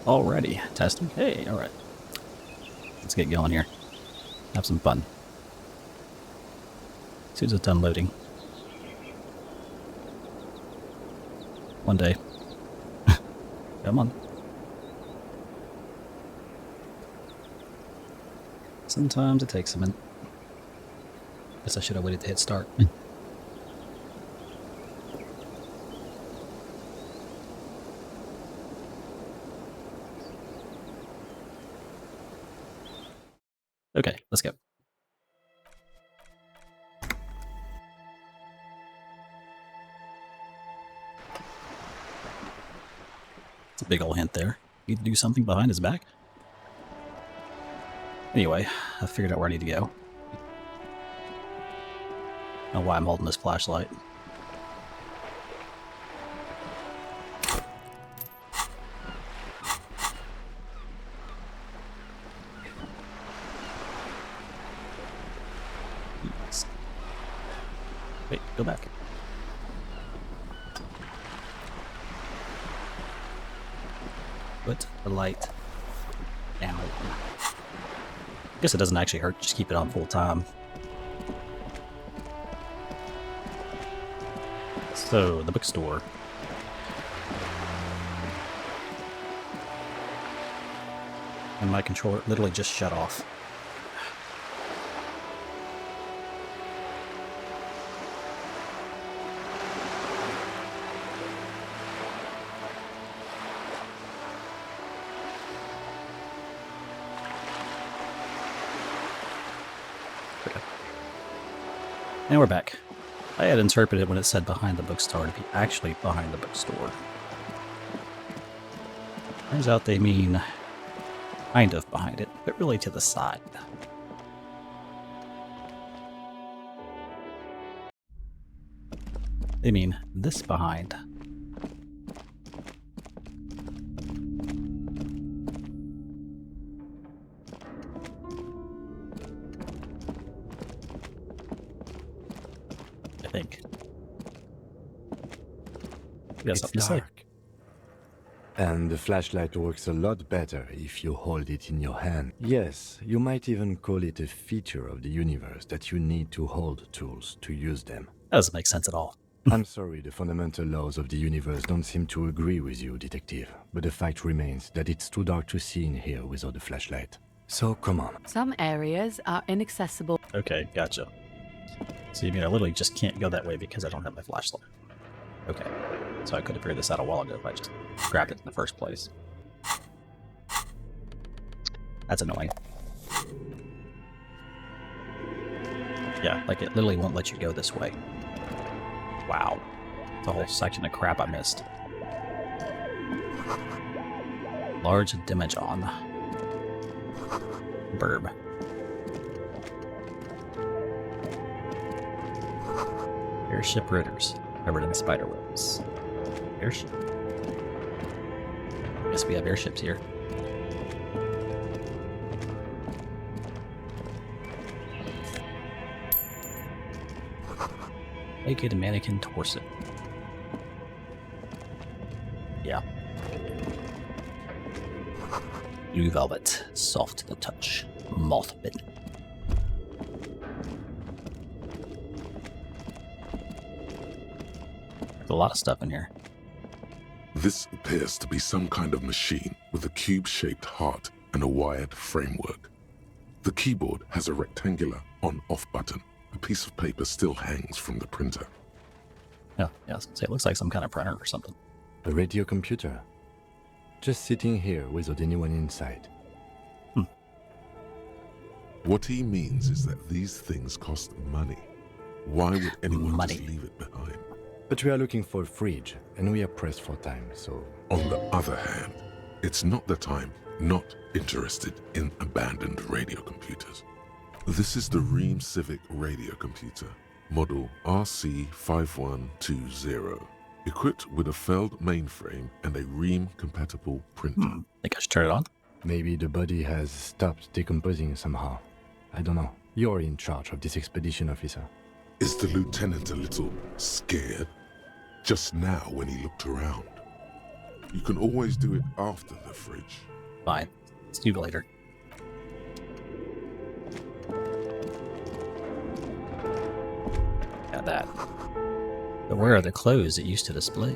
Alrighty, testing. Hey, alright. Let's get going here. Have some fun. As soon as it's done loading. One day. Come on. Sometimes it takes a minute. Guess I should have waited to hit start. Okay, let's go. It's a big old hint there. Need to do something behind his back. Anyway, I figured out where I need to go. I don't know why I'm holding this flashlight. Wait, go back. Put the light down. I guess it doesn't actually hurt, just keep it on full time. So, the bookstore. And my controller literally just shut off. And we're back. I had interpreted when it said behind the bookstore to be actually behind the bookstore. Turns out they mean kind of behind it, but really to the side. They mean this behind. I think. It's dark. And the flashlight works a lot better if you hold it in your hand. Yes, you might even call it a feature of the universe that you need to hold tools to use them. That doesn't make sense at all. I'm sorry, the fundamental laws of the universe don't seem to agree with you, Detective. But the fact remains that it's too dark to see in here without the flashlight. So come on. Some areas are inaccessible. Okay, gotcha. So you mean I literally just can't go that way because I don't have my flashlight? Okay. So I could have figured this out a while ago if I just grabbed it in the first place. That's annoying. Yeah, like it literally won't let you go this way. Wow. It's a whole section of crap I missed. Large demijohn. Burb. Airship rotors covered in spider webs. Airship. Guess we have airships here. Naked mannequin torso. Yeah. Blue velvet, soft to the touch, moth bitten. There's a lot of stuff in here. This appears to be some kind of machine with a cube-shaped heart and a wired framework. The keyboard has a rectangular on-off button. A piece of paper still hangs from the printer. Yeah, so it looks like some kind of printer or something. A radio computer. Just sitting here without anyone inside. What he means is that these things cost money. Why would anyone just leave it behind? But we are looking for a fridge, and we are pressed for time, so... On the other hand, it's not that I'm not interested in abandoned radio computers. This is the Ream Civic radio computer, model RC5120, equipped with a Feld mainframe and a Ream-compatible printer. Think I should turn it on? Maybe the body has stopped decomposing somehow. I don't know. You're in charge of this expedition, officer. Is the lieutenant a little scared? Just now when he looked around. You can always do it after the fridge. Fine. Let's do it later. Got that. But where are the clothes it used to display?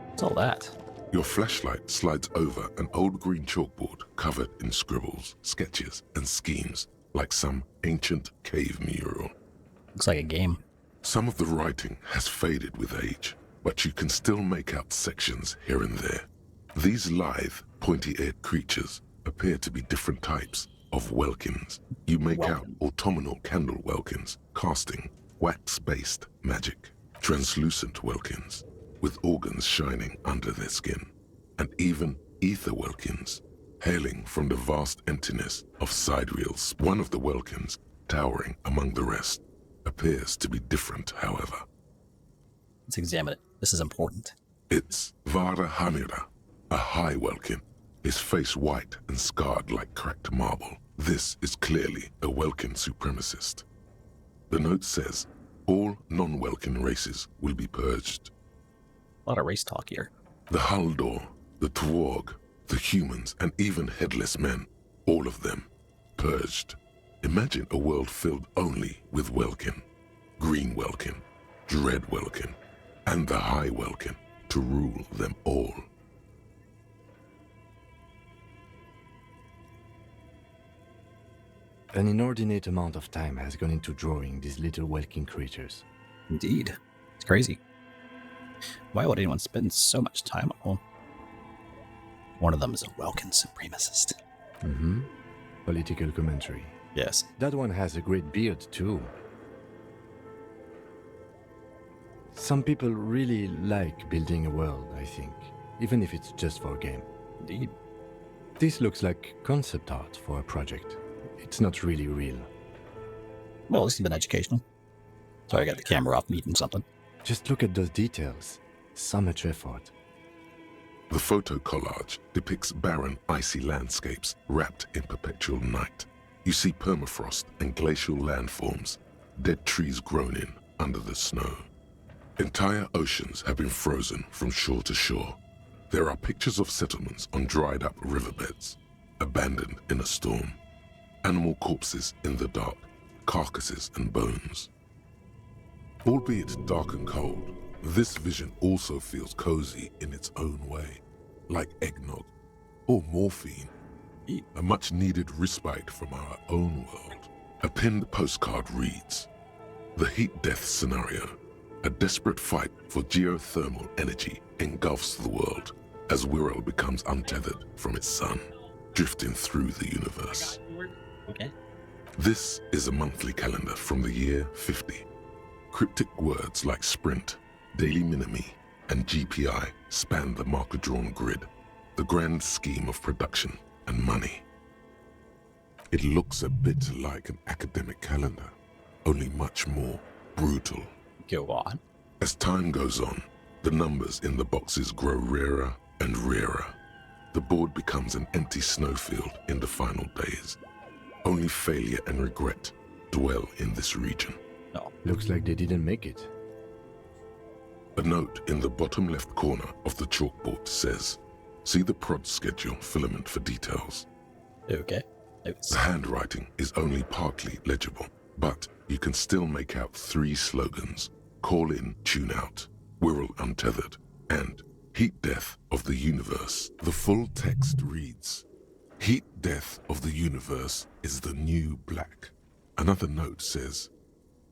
What's all that? Your flashlight slides over an old green chalkboard covered in scribbles, sketches, and schemes like some ancient cave mural. Looks like a game. Some of the writing has faded with age, but you can still make out sections here and there. These lithe, pointy-eared creatures appear to be different types of welkins. You make out autumnal candle welkins, casting wax-based magic, translucent welkins, with organs shining under their skin, and even ether welkins, hailing from the vast emptiness of sidereals. One of the welkins, towering among the rest, appears to be different, however. Let's examine it. This is important. It's Vara Hamira, a high welkin, his face white and scarred like cracked marble. This is clearly a welkin supremacist. The note says, all non-welkin races will be purged. A lot of race talk here. The Haldor, the Twarg, the humans, and even headless men, all of them, purged. Imagine a world filled only with welkin, green welkin, dread welkin, and the high welkin to rule them all. An inordinate amount of time has gone into drawing these little welkin creatures. Indeed. It's crazy. Why would anyone spend so much time on one? One of them is a welkin supremacist. Mm-hmm. Political commentary. Yes. That one has a great beard, too. Some people really like building a world, I think, even if it's just for a game. Indeed. This looks like concept art for a project. It's not really real. Well, this has been educational. Sorry, I got the camera off me from something. Just look at those details. So much effort. The photo collage depicts barren, icy landscapes wrapped in perpetual night. You see permafrost and glacial landforms, dead trees grown in under the snow. Entire oceans have been frozen from shore to shore. There are pictures of settlements on dried-up riverbeds, abandoned in a storm. Animal corpses in the dark, carcasses and bones. Albeit dark and cold, this vision also feels cozy in its own way, like eggnog or morphine, a much-needed respite from our own world. A pinned postcard reads, "The heat death scenario, a desperate fight for geothermal energy engulfs the world as Wirral becomes untethered from its sun, drifting through the universe." Okay. This is a monthly calendar from the year 50. Cryptic words like sprint, daily minimi, and GPI span the marker-drawn grid, the grand scheme of production and money. It looks a bit like an academic calendar, only much more brutal. Go on. As time goes on, the numbers in the boxes grow rarer and rarer. The board becomes an empty snowfield in the final days. Only failure and regret dwell in this region. No. Looks like they didn't make it. A note in the bottom left corner of the chalkboard says, "See the prod schedule filament for details." Okay. Notes. The handwriting is only partly legible, but you can still make out 3 slogans: "Call in, tune out," "Wirral untethered," and "Heat death of the universe." The full text reads, "Heat death of the universe is the new black." Another note says,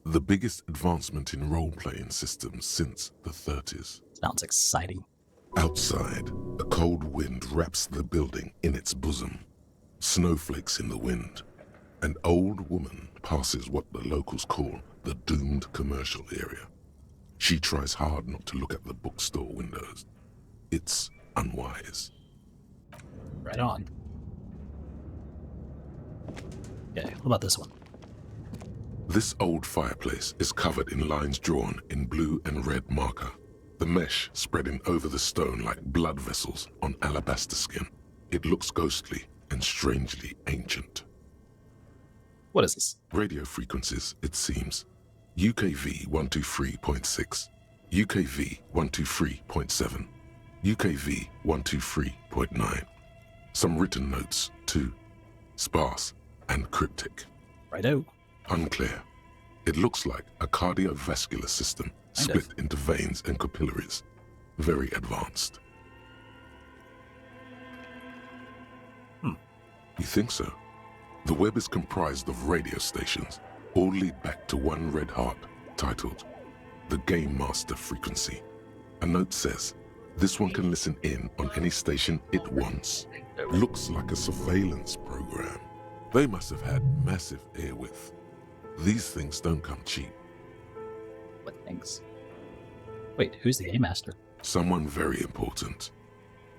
"The biggest advancement in role-playing systems since the 30s. Sounds exciting. Outside, a cold wind wraps the building in its bosom. Snowflakes in the wind. An old woman passes what the locals call the doomed commercial area. She tries hard not to look at the bookstore windows. It's unwise. Right on. Okay, what about this one? This old fireplace is covered in lines drawn in blue and red marker, the mesh spreading over the stone like blood vessels on alabaster skin. It looks ghostly and strangely ancient. What is this? Radio frequencies, it seems. UKV 123.6, UKV 123.7, UKV 123.9. Some written notes, too. Sparse and cryptic. Righto. Unclear. It looks like a cardiovascular system split into veins and capillaries. Very advanced. You think so? The web is comprised of radio stations, all lead back to one red heart, titled the Game Master Frequency. A note says, this one can listen in on any station it wants. Looks like a surveillance program. They must have had massive airwidth. These things don't come cheap. What things? Wait, who's the Game Master? Someone very important.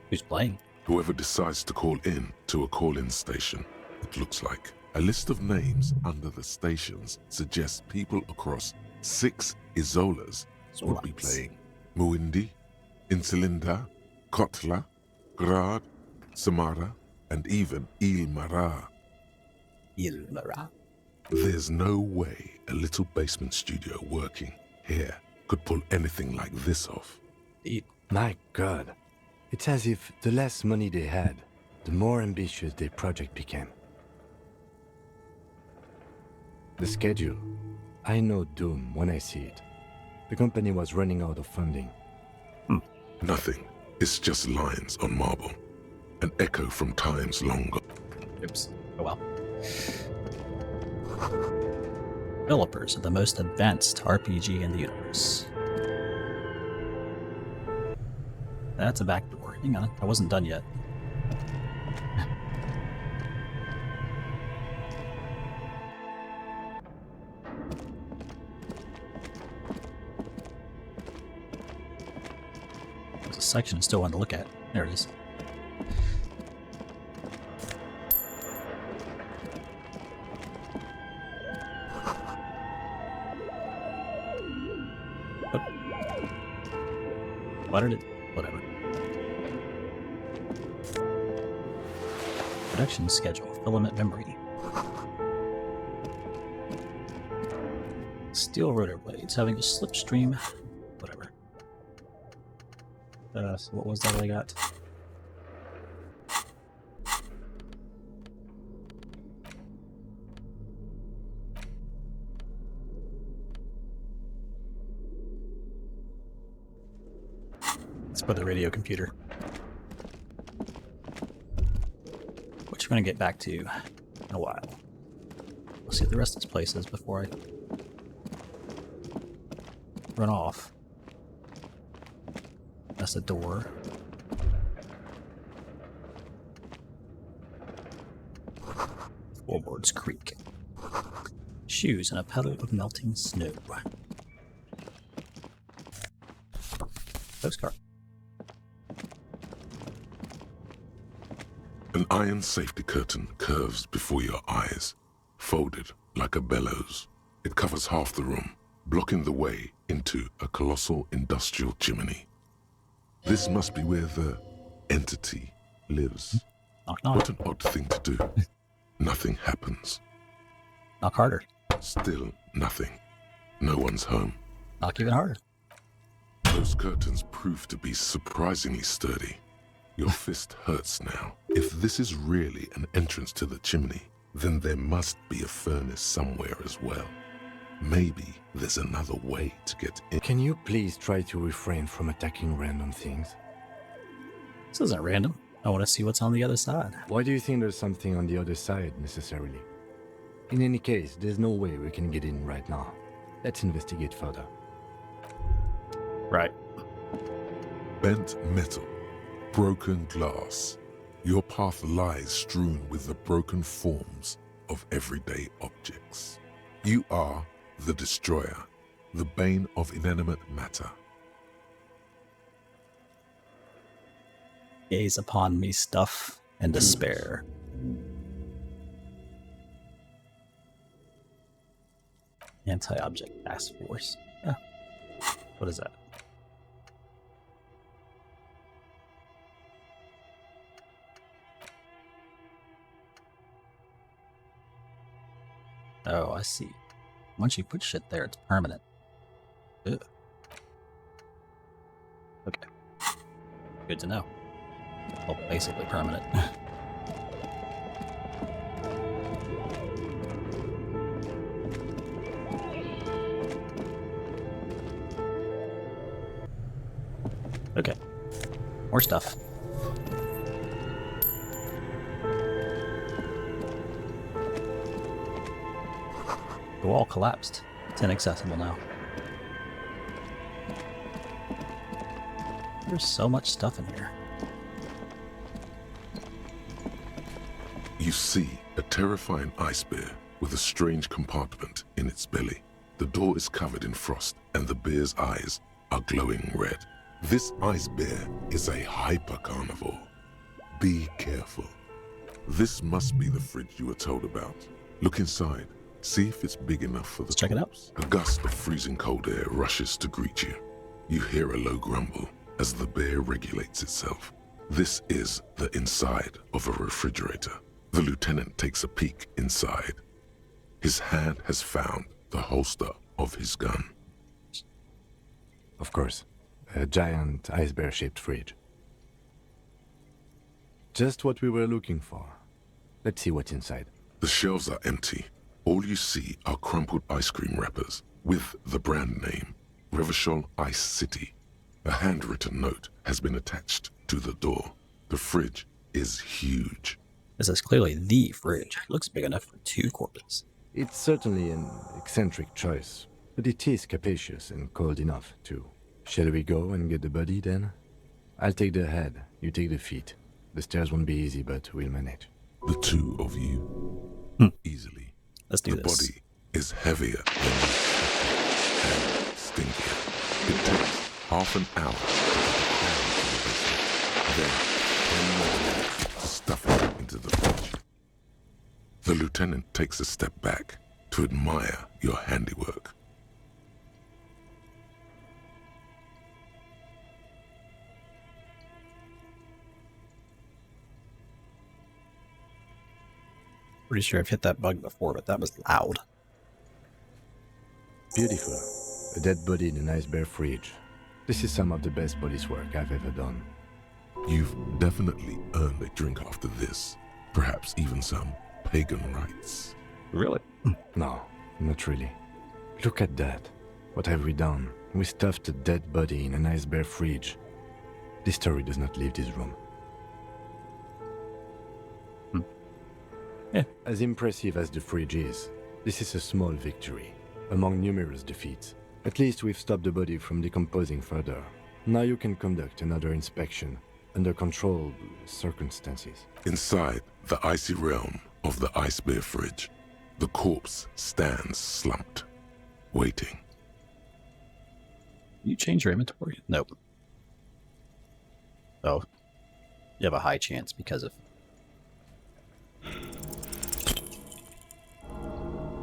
Who's playing? Whoever decides to call in to a call-in station, it looks like. A list of names under the stations suggests people across 6 Isolas would be playing. Muindi, Insulinda, Kotla, Grad, Samara, and even Ilmara. Ilmara. There's no way a little basement studio working here could pull anything like this off. My God. It's as if the less money they had, the more ambitious their project became. The schedule. I know doom when I see it. The company was running out of funding. Nothing. It's just lines on marble. An echo from times long gone. Oops. Oh well. Developers of the most advanced RPG in the universe. That's a back door. Hang on, I wasn't done yet. There's a section I still want to look at. There it is. What did it? Whatever. Production schedule. Filament memory. Steel rotor blades having a slipstream. Whatever. So what was that I got? Let's put the radio computer. Which we're going to get back to in a while. We'll see what the rest of this place is before I run off. That's a door. Floorboards creak. Shoes and a puddle of melting snow. Postcard. An iron safety curtain curves before your eyes, folded like a bellows. It covers half the room, blocking the way into a colossal industrial chimney. This must be where the entity lives. Knock, knock. What an odd thing to do. Nothing happens. Knock harder. Still nothing. No one's home. Knock even harder. Those curtains prove to be surprisingly sturdy. Your fist hurts now. If this is really an entrance to the chimney, then there must be a furnace somewhere as well. Maybe there's another way to get in. Can you please try to refrain from attacking random things? This isn't random. I want to see what's on the other side. Why do you think there's something on the other side, necessarily? In any case, there's no way we can get in right now. Let's investigate further. Right. Bent metal, broken glass. Your path lies strewn with the broken forms of everyday objects. You are the destroyer, the bane of inanimate matter. Gaze upon me, stuff and despair. Anti-object task force. Yeah. What is that? Oh, I see. Once you put shit there, it's permanent. Ugh. Okay. Good to know. Well, basically permanent. Okay. More stuff. The wall collapsed. It's inaccessible now. There's so much stuff in here. You see a terrifying ice bear with a strange compartment in its belly. The door is covered in frost and the bear's eyes are glowing red. This ice bear is a hyper carnivore. Be careful. This must be the fridge you were told about. Look inside. See if it's big enough for the Let's check it out. corpse. A gust of freezing cold air rushes to greet you. You hear a low grumble as the bear regulates itself. This is the inside of a refrigerator. The lieutenant takes a peek inside. His hand has found the holster of his gun. Of course. A giant ice bear-shaped fridge. Just what we were looking for. Let's see what's inside. The shelves are empty. All you see are crumpled ice cream wrappers with the brand name, Revachol Ice City. A handwritten note has been attached to the door. The fridge is huge. This is clearly the fridge. It looks big enough for 2 corpses. It's certainly an eccentric choice, but it is capacious and cold enough, too. Shall we go and get the body, then? I'll take the head, you take the feet. The stairs won't be easy, but we'll manage. The two of you, easily. Let's do the this. body is heavier than you expected and stinkier. It takes half an hour to get the ground to the basement. Then 10 more minutes to stuff it into the fridge. The lieutenant takes a step back to admire your handiwork. Pretty sure I've hit that bug before, but that was loud. Beautiful. A dead body in an ice bear fridge. This is some of the best police work I've ever done. You've definitely earned a drink after this. Perhaps even some pagan rites. Really? No, not really. Look at that. What have we done? We stuffed a dead body in an ice bear fridge. This story does not leave this room. Yeah. As impressive as the fridge is, this is a small victory, among numerous defeats. At least we've stopped the body from decomposing further. Now you can conduct another inspection, under controlled circumstances. Inside the icy realm of the ice bear fridge, the corpse stands slumped, waiting. You change your inventory? Nope. Oh. You have a high chance because of...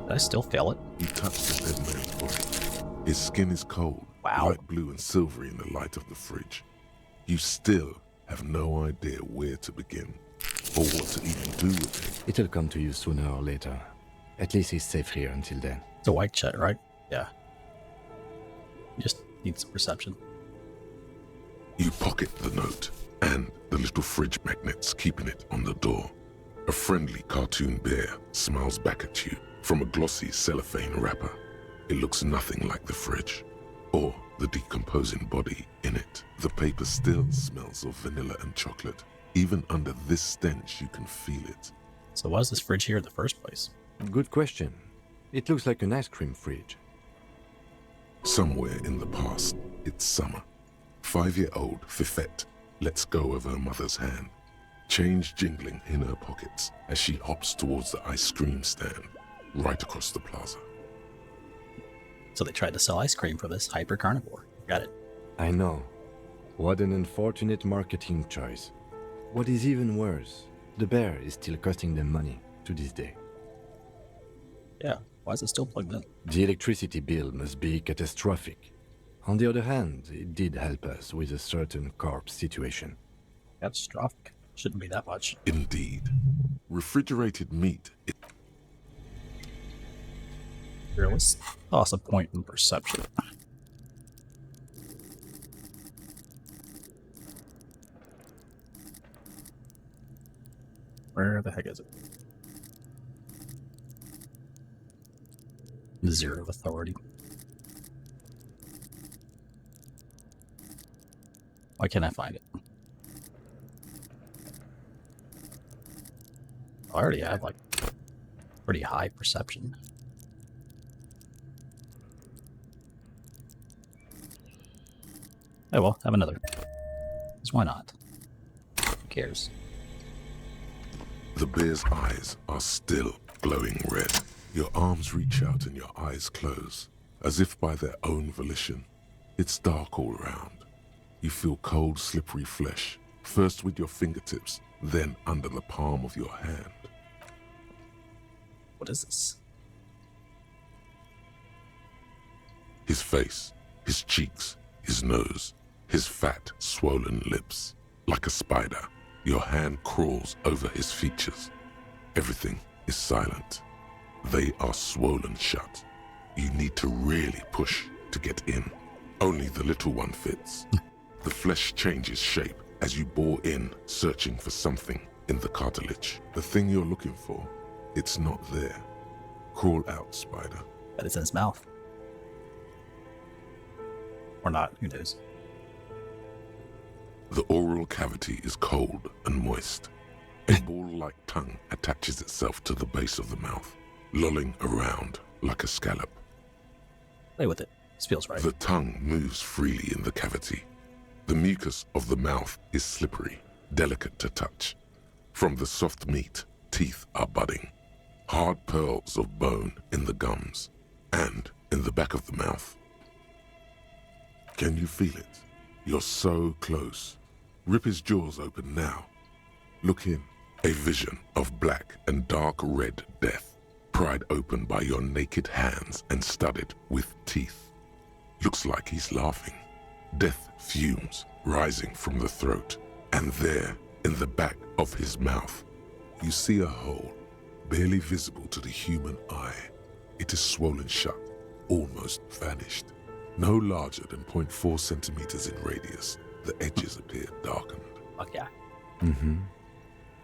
Did I still fail it? You touch the dead man's body. His skin is cold, Wow. light blue and silvery in the light of the fridge. You still have no idea where to begin, or what to even do with him. It'll come to you sooner or later. At least he's safe here until then. It's a white chat, right? Yeah. You just need some perception. You pocket the note and the little fridge magnets keeping it on the door. A friendly cartoon bear smiles back at you from a glossy cellophane wrapper. It looks nothing like the fridge or the decomposing body in it. The paper still smells of vanilla and chocolate. Even under this stench, you can feel it. So why is this fridge here in the first place? Good question. It looks like an ice cream fridge. Somewhere in the past, it's summer. 5-year-old Fifette lets go of her mother's hand, change jingling in her pockets as she hops towards the ice cream stand right across the plaza. So they tried to sell ice cream for this hyper carnivore. Got it. I know. What an unfortunate marketing choice. What is even worse, the bear is still costing them money to this day. Yeah. Why is it still plugged in? The electricity bill must be catastrophic. On the other hand, it did help us with a certain corpse situation. Catastrophic. Shouldn't be that much. Indeed. Refrigerated meat. Here, let's toss a point in perception. Where the heck is it? Zero authority. Why can't I find it? I already have, like, pretty high perception. Oh well, have another. Because why not? Who cares? The bear's eyes are still glowing red. Your arms reach out and your eyes close, as if by their own volition. It's dark all around. You feel cold, slippery flesh, first with your fingertips, then under the palm of your hand. What is this? His face, his cheeks, his nose, his fat, swollen lips. Like a spider, your hand crawls over his features. Everything is silent. They are swollen shut. You need to really push to get in. Only the little one fits. The flesh changes shape as you bore in, searching for something in the cartilage. The thing you're looking for, it's not there. Crawl out, spider. But it's in his mouth. Or not, who knows? The oral cavity is cold and moist. A ball-like tongue attaches itself to the base of the mouth, lolling around like a scallop. Play with it. This feels right. The tongue moves freely in the cavity. The mucus of the mouth is slippery, delicate to touch. From the soft meat, teeth are budding. Hard pearls of bone in the gums and in the back of the mouth. Can you feel it? You're so close. Rip his jaws open now. Look in. A vision of black and dark red death, pried open by your naked hands and studded with teeth. Looks like he's laughing. Death fumes rising from the throat, and there, in the back of his mouth, you see a hole, barely visible to the human eye. It is swollen shut, almost vanished. No larger than 0.4 centimeters in radius, the edges appear darkened. Fuck yeah.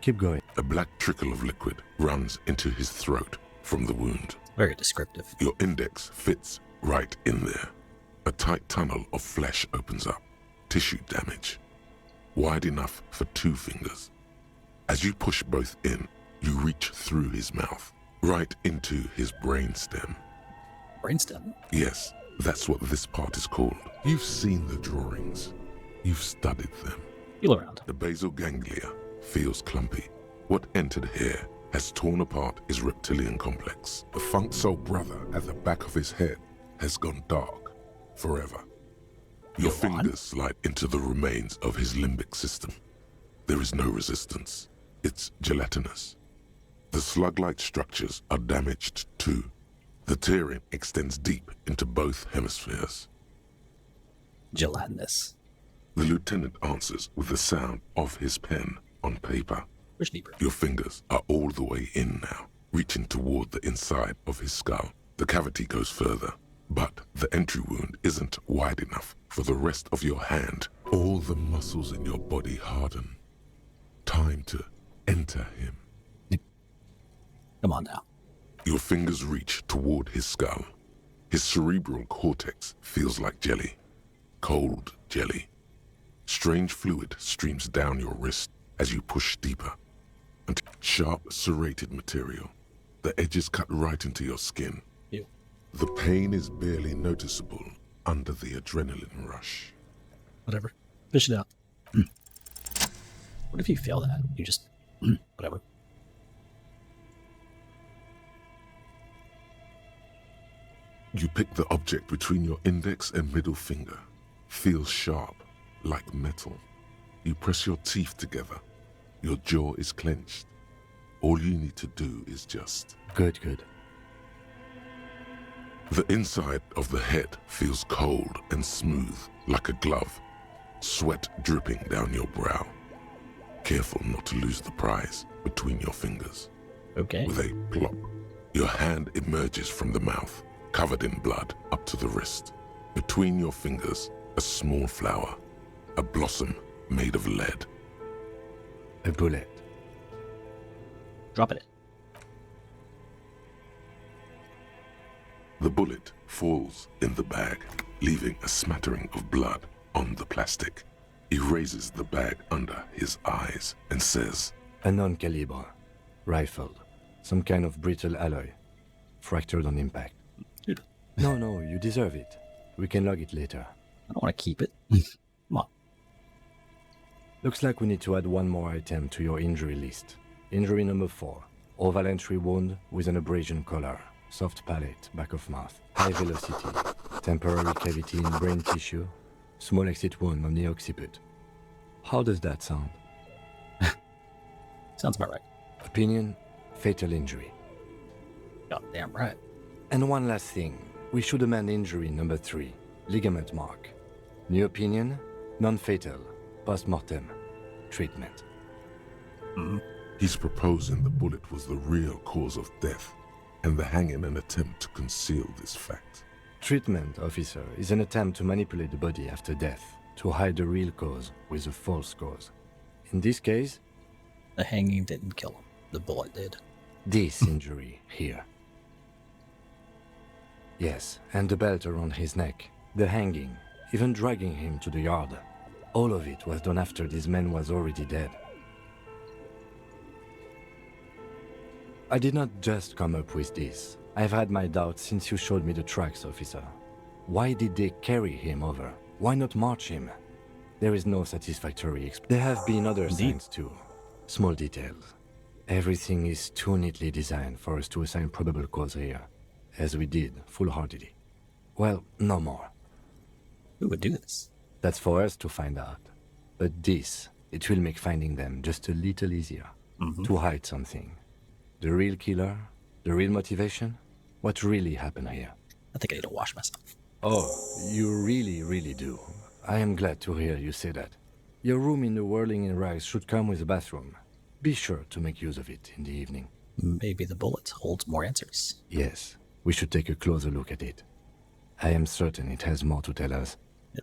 Keep going. A black trickle of liquid runs into his throat from the wound. Very descriptive. Your index fits right in there. A tight tunnel of flesh opens up. Tissue damage. Wide enough for 2 fingers. As you push both in, you reach through his mouth, right into his brainstem. Brainstem? Yes, that's what this part is called. You've seen the drawings. You've studied them. Feel around. The basal ganglia feels clumpy. What entered here has torn apart his reptilian complex. The funk soul brother at the back of his head has gone dark forever. Your fingers slide into the remains of his limbic system. There is no resistance. It's gelatinous. The slug-like structures are damaged too. The tearing extends deep into both hemispheres. Gelatinous. The lieutenant answers with the sound of his pen on paper. Push deeper. Your fingers are all the way in now, reaching toward the inside of his skull. The cavity goes further, but the entry wound isn't wide enough for the rest of your hand. All the muscles in your body harden. Time to enter him. Come on now. Your fingers reach toward his skull. His cerebral cortex feels like jelly. Cold jelly. Strange fluid streams down your wrist as you push deeper. And sharp, serrated material. The edges cut right into your skin. Ew. The pain is barely noticeable under the adrenaline rush. Whatever. Fish it out. What if you fail that? You just... whatever. You pick the object between your index and middle finger. Feels sharp, like metal. You press your teeth together. Your jaw is clenched. All you need to do is just... Good. The inside of the head feels cold and smooth, like a glove. Sweat dripping down your brow. Careful not to lose the prize between your fingers. Okay. With a plop, your hand emerges from the mouth, covered in blood up to the wrist. Between your fingers, a small flower, a blossom made of lead. A bullet. Drop it. The bullet falls in the bag, leaving a smattering of blood on the plastic. He raises the bag under his eyes and says, A non-caliber. Rifle. Some kind of brittle alloy. Fractured on impact. Dude, No, you deserve it. We can log it later. I don't want to keep it. Come on. Looks like we need to add one more item to your injury list. Injury number 4. Oval entry wound with an abrasion collar. Soft palate, back of mouth. High velocity. Temporary cavity in brain tissue. Small exit wound on the occiput. How does that sound? Sounds about right. Opinion, fatal injury. Goddamn right. And one last thing. We should amend injury number 3. Ligament mark. New opinion, non-fatal. Post-mortem. Treatment. he's proposing the bullet was the real cause of death, and the hanging an attempt to conceal this fact. Treatment, officer, is an attempt to manipulate the body after death, to hide the real cause with a false cause. In this case, The hanging didn't kill him. The bullet did. this injury here. Yes, and the belt around his neck, the hanging, even dragging him to the yard. All of it was done after this man was already dead. I did not just come up with this. I've had my doubts since you showed me the tracks, officer. Why did they carry him over? Why not march him? There is no satisfactory There have been other Indeed. signs too. Small details. Everything is too neatly designed for us to assign probable cause here, as we did, full-heartedly. Well, no more. Who would do this? That's for us to find out. But this, it will make finding them just a little easier. To hide something. The real killer, the real motivation, what really happened here. I think I need to wash myself. Oh, you really, really do. I am glad to hear you say that. Your room in the Whirling in Rags should come with a bathroom. Be sure to make use of it in the evening. Maybe the bullet holds more answers. Yes, we should take a closer look at it. I am certain it has more to tell us.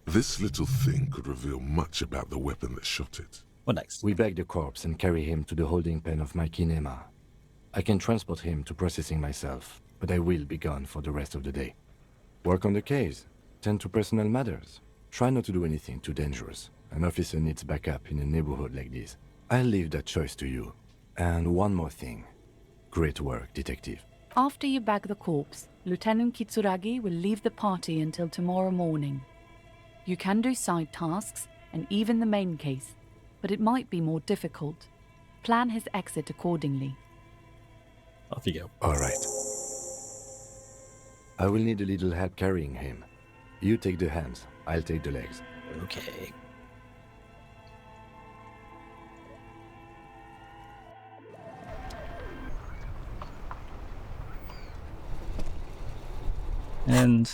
This little thing could reveal much about the weapon that shot it. What next? We bag the corpse and carry him to the holding pen of my kinema. I can transport him to processing myself, but I will be gone for the rest of the day. Work on the case. Tend to personal matters. Try not to do anything too dangerous. An officer needs backup in a neighborhood like this. I'll leave that choice to you. And one more thing. Great work, detective. After you bag the corpse, Lieutenant Kitsuragi will leave the party until tomorrow morning. You can do side tasks and even the main case, but it might be more difficult. Plan his exit accordingly. Off you go. All right. I will need a little help carrying him. You take the hands, I'll take the legs. Okay. And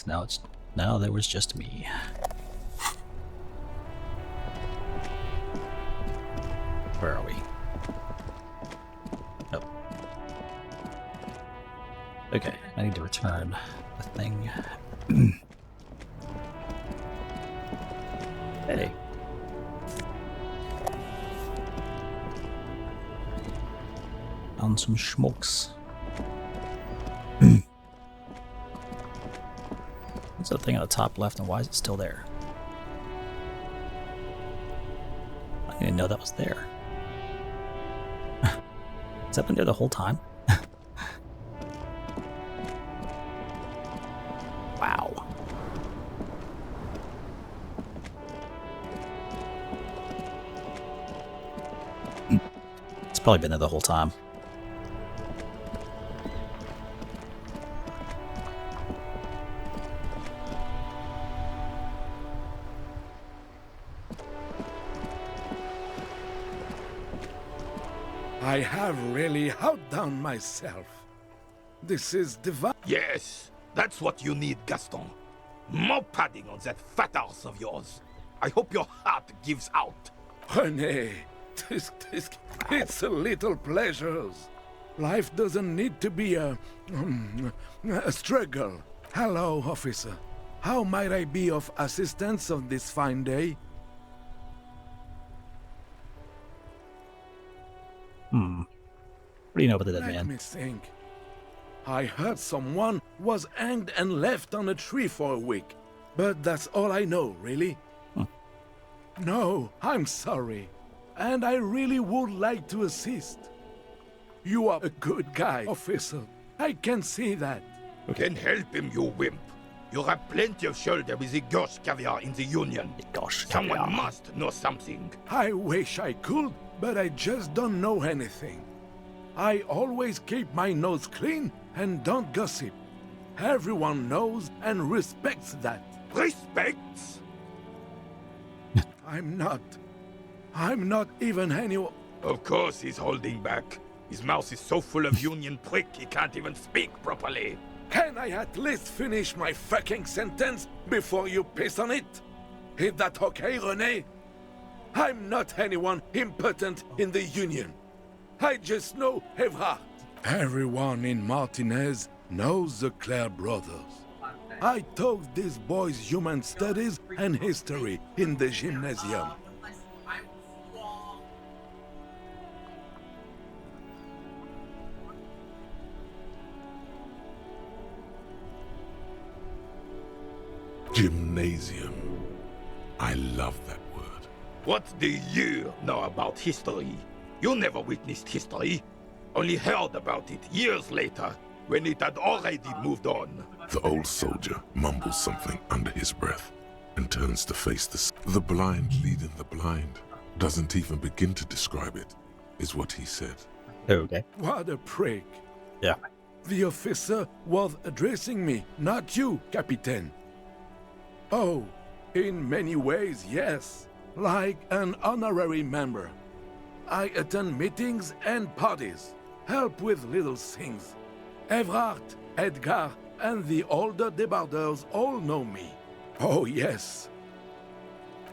now there was just me. Where are we? Oh. Okay, I need to return the thing. Hey. Found some schmucks. What's that thing on the top left and why is it still there? I didn't know that was there. Has that been there the whole time? Wow. It's probably been there the whole time. I have really outdone myself. This is divine. Yes, that's what you need, Gaston. More padding on that fat arse of yours. I hope your heart gives out. René, it's a little pleasures. Life doesn't need to be a struggle. Hello, officer. How might I be of assistance on this fine day? What do you know about the dead Let man? me think. I heard someone was hanged and left on a tree for a week. But that's all I know, really. No, I'm sorry. And I really would like to assist. You are a good guy, officer. I can see that. Then help him, you wimp. You have plenty of shoulder with the gauche caviar in the Union. Gosh, Someone must know something. I wish I could, but I just don't know anything. I always keep my nose clean and don't gossip. Everyone knows and respects that. Respects? I'm not even anyone. Of course he's holding back. His mouth is so full of Union prick he can't even speak properly. Can I at least finish my fucking sentence before you piss on it? Is that okay, René? I'm not anyone important in the Union. I just know Evrard. Everyone in Martinaise knows the Clare brothers. I taught these boys human studies and history in the gymnasium. Gymnasium. I love that word. What do you know about history? You never witnessed history. Only heard about it years later, when it had already moved on. The old soldier mumbles something under his breath and turns to face the blind leading the blind. Doesn't even begin to describe it, is what he said. Okay. What a prick. Yeah. The officer was addressing me, not you, Captain. Oh, in many ways, yes. Like an honorary member. I attend meetings and parties, help with little things. Evrard, Edgar, and the older debarders all know me. Oh, yes.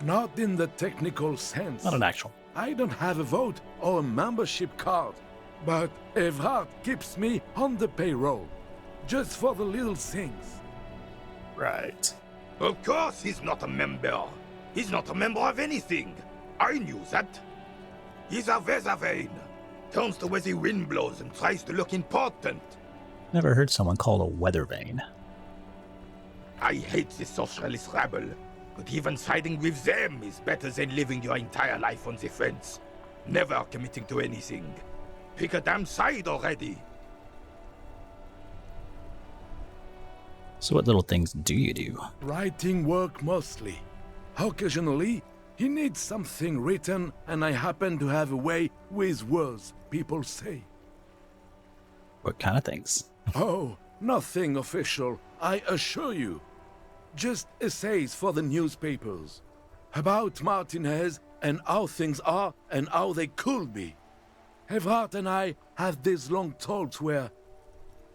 Not in the technical sense. Not an actual. I don't have a vote or a membership card, but Evrard keeps me on the payroll, just for the little things. Right. Of course he's not a member. He's not a member of anything. I knew that. He's a Weathervane. Turns to where the wind blows and tries to look important. Never heard someone called a weather vane. I hate this socialist rabble, but even siding with them is better than living your entire life on the fence. Never committing to anything. Pick a damn side already. So what little things do you do? Writing work mostly. Occasionally, he needs something written, and I happen to have a way with words, people say. What kind of things? Oh, nothing official, I assure you. Just essays for the newspapers. About Martinaise and how things are and how they could be. Evrard and I have these long talks where...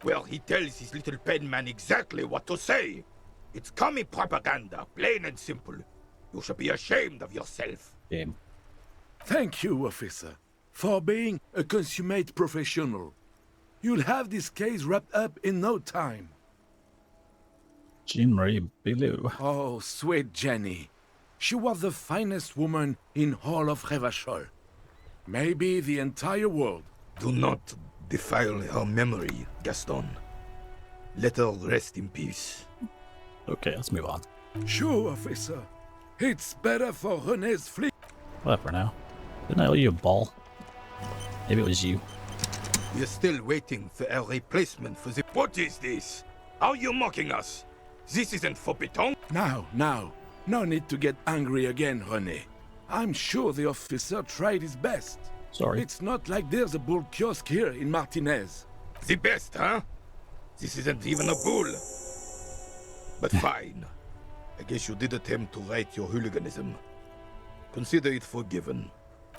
Well, he tells his little pen man exactly what to say. It's commie propaganda, plain and simple. You should be ashamed of yourself. Game. Thank you, officer, for being a consummate professional. You'll have this case wrapped up in no time. Jean-Marie Bilou. Oh, sweet Jenny. She was the finest woman in all of Revachol. Maybe the entire world. Do not defile her memory, Gaston. Let her rest in peace. Okay, let's move on. Sure, officer. It's better for René's fleet. Whatever now. Didn't I owe you a ball? Maybe it was you. We're still waiting for a replacement for the... What is this? Are you mocking us? This isn't for Piton. Now. No need to get angry again, René. I'm sure the officer tried his best. Sorry. It's not like there's a bull kiosk here in Martinaise. The best, huh? This isn't even a bull. But fine. I guess you did attempt to right your hooliganism. Consider it forgiven.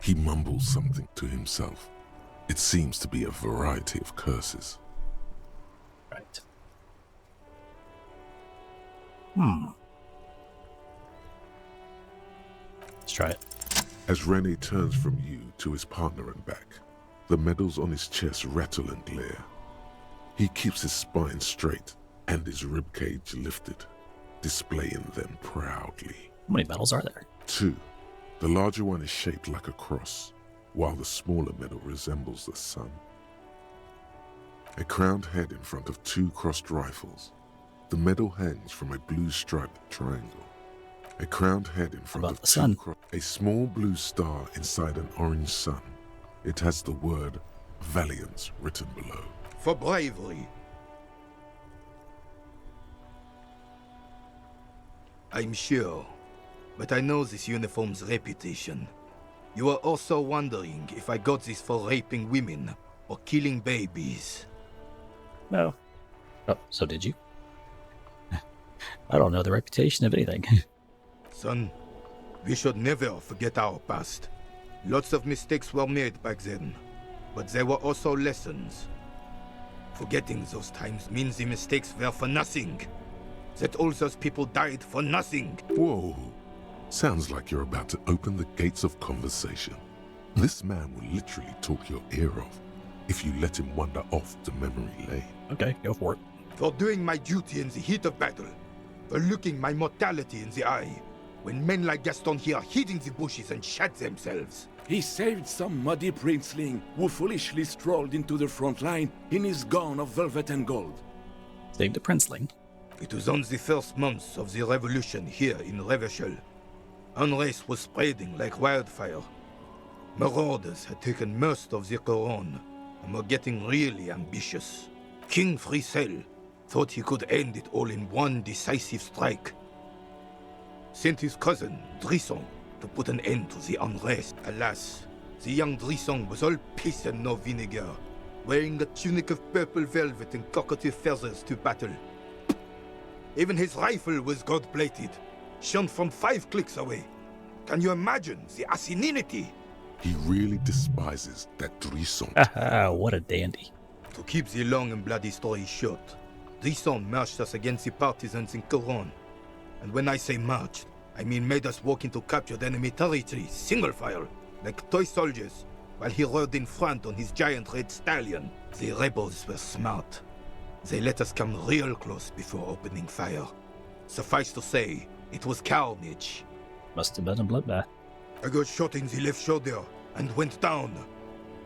He mumbles something to himself. It seems to be a variety of curses. Right. Let's try it. As René turns from you to his partner and back, the medals on his chest rattle and glare. He keeps his spine straight and his ribcage lifted, displaying them proudly. How many medals are there? 2. The larger one is shaped like a cross, while the smaller medal resembles the sun. A crowned head in front of 2 crossed rifles. The medal hangs from a blue striped triangle. A crowned head in front About of the sun. a small blue star inside an orange sun. It has the word Valiance written below. For bravery. I'm sure, but I know this uniform's reputation. You are also wondering if I got this for raping women or killing babies. No. Oh, so did you? I don't know the reputation of anything. Son, we should never forget our past. Lots of mistakes were made back then, but there were also lessons. Forgetting those times means the mistakes were for nothing. That all those people died for nothing. Whoa. Sounds like you're about to open the gates of conversation. This man will literally talk your ear off if you let him wander off to memory lane. Okay, go for it. For doing my duty in the heat of battle. For looking my mortality in the eye. When men like Gaston here hid in the bushes and shot themselves. He saved some muddy princeling who foolishly strolled into the front line in his gown of velvet and gold. Saved a princeling. It was on the first months of the revolution here in Revachol. Unrest was spreading like wildfire. Marauders had taken most of the Couronne and were getting really ambitious. King Frisel thought he could end it all in one decisive strike. Sent his cousin, Drisson, to put an end to the unrest. Alas, the young Drisson was all piss and no vinegar, wearing a tunic of purple velvet and cockatoo feathers to battle. Even his rifle was gold-plated, shone from 5 clicks away. Can you imagine the asininity? He really despises that Drisson. Haha, what a dandy. To keep the long and bloody story short, Drisson marched us against the partisans in Couronne. And when I say marched, I mean made us walk into captured enemy territory, single file, like toy soldiers, while he rode in front on his giant red stallion. The rebels were smart. They let us come real close before opening fire. Suffice to say, it was carnage. Must have been a bloodbath. I got shot in the left shoulder and went down.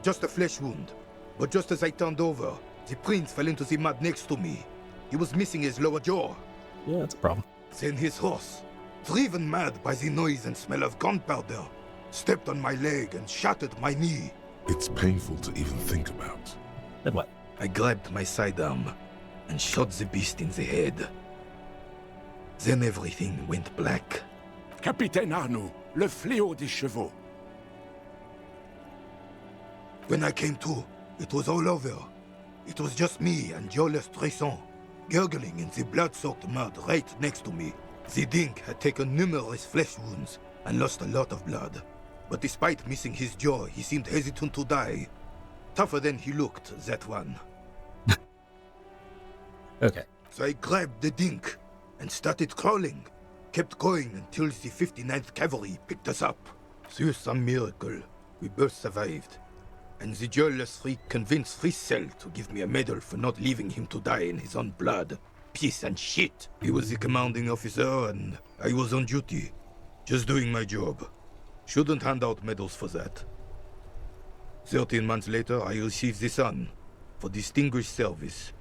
Just a flesh wound. But just as I turned over, the prince fell into the mud next to me. He was missing his lower jaw. Yeah, that's a problem. Then his horse, driven mad by the noise and smell of gunpowder, stepped on my leg and shattered my knee. It's painful to even think about. Then what? I grabbed my sidearm and shot the beast in the head. Then everything went black. Capitaine Arnoux, le fléau des chevaux. When I came to, it was all over. It was just me and Jolas Tresson, gurgling in the blood-soaked mud right next to me. The dink had taken numerous flesh wounds and lost a lot of blood. But despite missing his jaw, he seemed hesitant to die. Tougher than he looked, that one. Okay. So I grabbed the dink and started crawling. Kept going until the 59th Cavalry picked us up. Through some miracle, we both survived. And the jealous freak convinced Frisel to give me a medal for not leaving him to die in his own blood. Piece and shit. He was the commanding officer and I was on duty. Just doing my job. Shouldn't hand out medals for that. 13 months later, I received the Sun for distinguished service.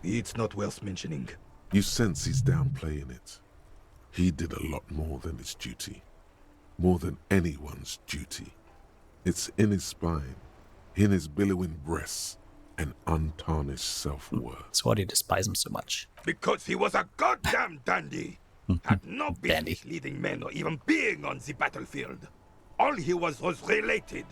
It's not worth mentioning. You sense he's downplaying it. He did a lot more than his duty. More than anyone's duty. It's in his spine, in his billowing breasts, and untarnished self-worth. That's why do you despise him so much? Because he was a goddamn dandy. Had no business Dandy. leading men or even being on the battlefield. All he was related.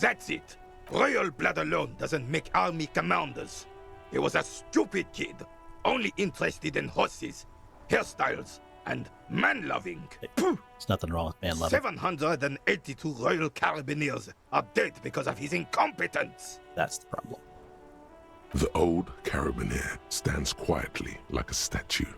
That's it. Royal blood alone doesn't make army commanders. He was a stupid kid, only interested in horses, hairstyles, and man-loving. There's nothing wrong with man loving. 782 Royal Carabiniers are dead because of his incompetence. That's the problem. The old carabinier stands quietly like a statue,